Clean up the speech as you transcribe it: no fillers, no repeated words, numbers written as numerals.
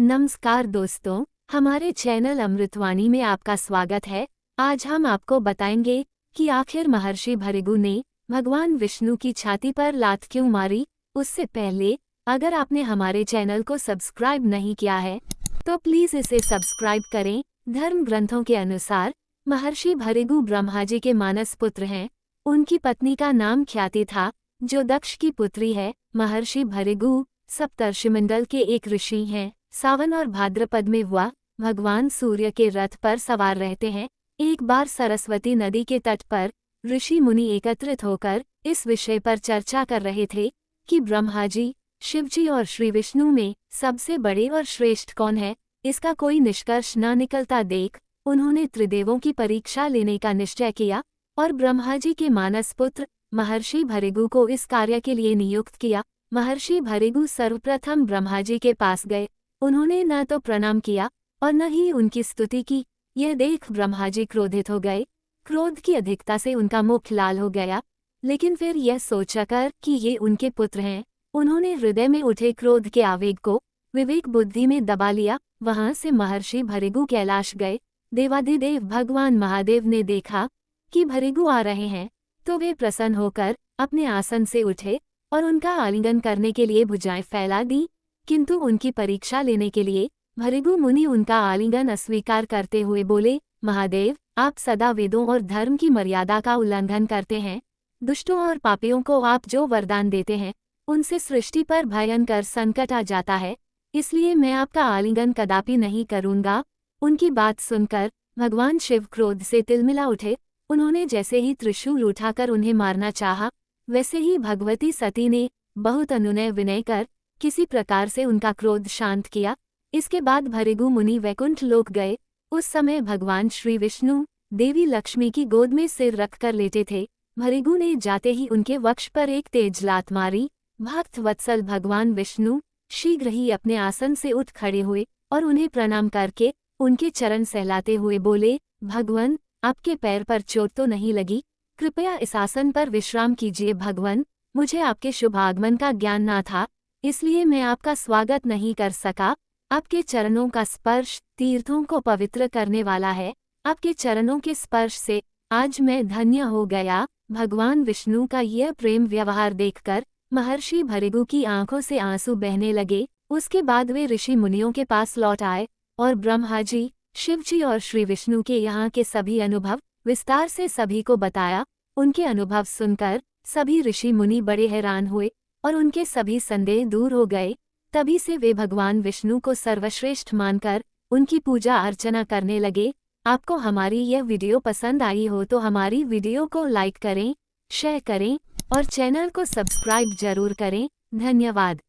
नमस्कार दोस्तों, हमारे चैनल अमृतवाणी में आपका स्वागत है। आज हम आपको बताएंगे कि आखिर महर्षि भृगु ने भगवान विष्णु की छाती पर लात क्यों मारी। उससे पहले अगर आपने हमारे चैनल को सब्सक्राइब नहीं किया है तो प्लीज इसे सब्सक्राइब करें। धर्म ग्रंथों के अनुसार महर्षि भृगु ब्रह्मा जी के मानस पुत्र हैं। उनकी पत्नी का नाम ख्याति था, जो दक्ष की पुत्री है। महर्षि भृगु सप्तर्षिमंडल के एक ऋषि हैं। सावन और भाद्रपद में वह भगवान सूर्य के रथ पर सवार रहते हैं। एक बार सरस्वती नदी के तट पर ऋषि मुनि एकत्रित होकर इस विषय पर चर्चा कर रहे थे कि ब्रह्मा जी, शिव जी और श्री विष्णु में सबसे बड़े और श्रेष्ठ कौन है। इसका कोई निष्कर्ष न निकलता देख उन्होंने त्रिदेवों की परीक्षा लेने का निश्चय किया और ब्रह्मा जी के मानस पुत्र महर्षि भृगु को इस कार्य के लिए नियुक्त किया। महर्षि भृगु सर्वप्रथम ब्रह्मा जी के पास गए। उन्होंने न तो प्रणाम किया और न ही उनकी स्तुति की। यह देख ब्रह्मा जी क्रोधित हो गए। क्रोध की अधिकता से उनका मुख लाल हो गया, लेकिन फिर यह सोचकर कि ये उनके पुत्र हैं, उन्होंने हृदय में उठे क्रोध के आवेग को विवेक बुद्धि में दबा लिया। वहां से महर्षि भृगु कैलाश गए। देवाधिदेव भगवान महादेव ने देखा कि भृगु आ रहे हैं तो वे प्रसन्न होकर अपने आसन से उठे और उनका आलिंगन करने के लिए भुजाएं फैला दी। किंतु उनकी परीक्षा लेने के लिए भृगु मुनि उनका आलिंगन अस्वीकार करते हुए बोले, महादेव, आप सदा वेदों और धर्म की मर्यादा का उल्लंघन करते हैं। दुष्टों और पापियों को आप जो वरदान देते हैं उनसे सृष्टि पर भयंकर संकट आ जाता है, इसलिए मैं आपका आलिंगन कदापि नहीं करूंगा। उनकी बात सुनकर भगवान शिव क्रोध से तिलमिला उठे। उन्होंने जैसे ही त्रिशूल उठाकर उन्हें मारना चाहा, वैसे ही भगवती सती ने बहुत अनुनय विनय कर किसी प्रकार से उनका क्रोध शांत किया। इसके बाद भृगु मुनि वैकुंठ लोक गए। उस समय भगवान श्री विष्णु देवी लक्ष्मी की गोद में सिर रखकर लेटे थे। भृगु ने जाते ही उनके वक्ष पर एक तेज लात मारी। भक्त वत्सल भगवान विष्णु शीघ्र ही अपने आसन से उठ खड़े हुए और उन्हें प्रणाम करके उनके चरण सहलाते हुए बोले, भगवन, आपके पैर पर चोट तो नहीं लगी? कृपया इस आसन पर विश्राम कीजिए। भगवन, मुझे आपके शुभ आगमन का ज्ञान न था, इसलिए मैं आपका स्वागत नहीं कर सका। आपके चरणों का स्पर्श तीर्थों को पवित्र करने वाला है। आपके चरणों के स्पर्श से आज मैं धन्य हो गया। भगवान विष्णु का यह प्रेम व्यवहार देखकर महर्षि भृगु की आंखों से आंसू बहने लगे। उसके बाद वे ऋषि मुनियों के पास लौट आए और ब्रह्मा जी, शिव जी और श्री विष्णु के यहाँ के सभी अनुभव विस्तार से सभी को बताया। उनके अनुभव सुनकर सभी ऋषि मुनि बड़े हैरान हुए और उनके सभी संदेह दूर हो गए। तभी से वे भगवान विष्णु को सर्वश्रेष्ठ मानकर उनकी पूजा अर्चना करने लगे। आपको हमारी यह वीडियो पसंद आई हो तो हमारी वीडियो को लाइक करें, शेयर करें और चैनल को सब्सक्राइब जरूर करें। धन्यवाद।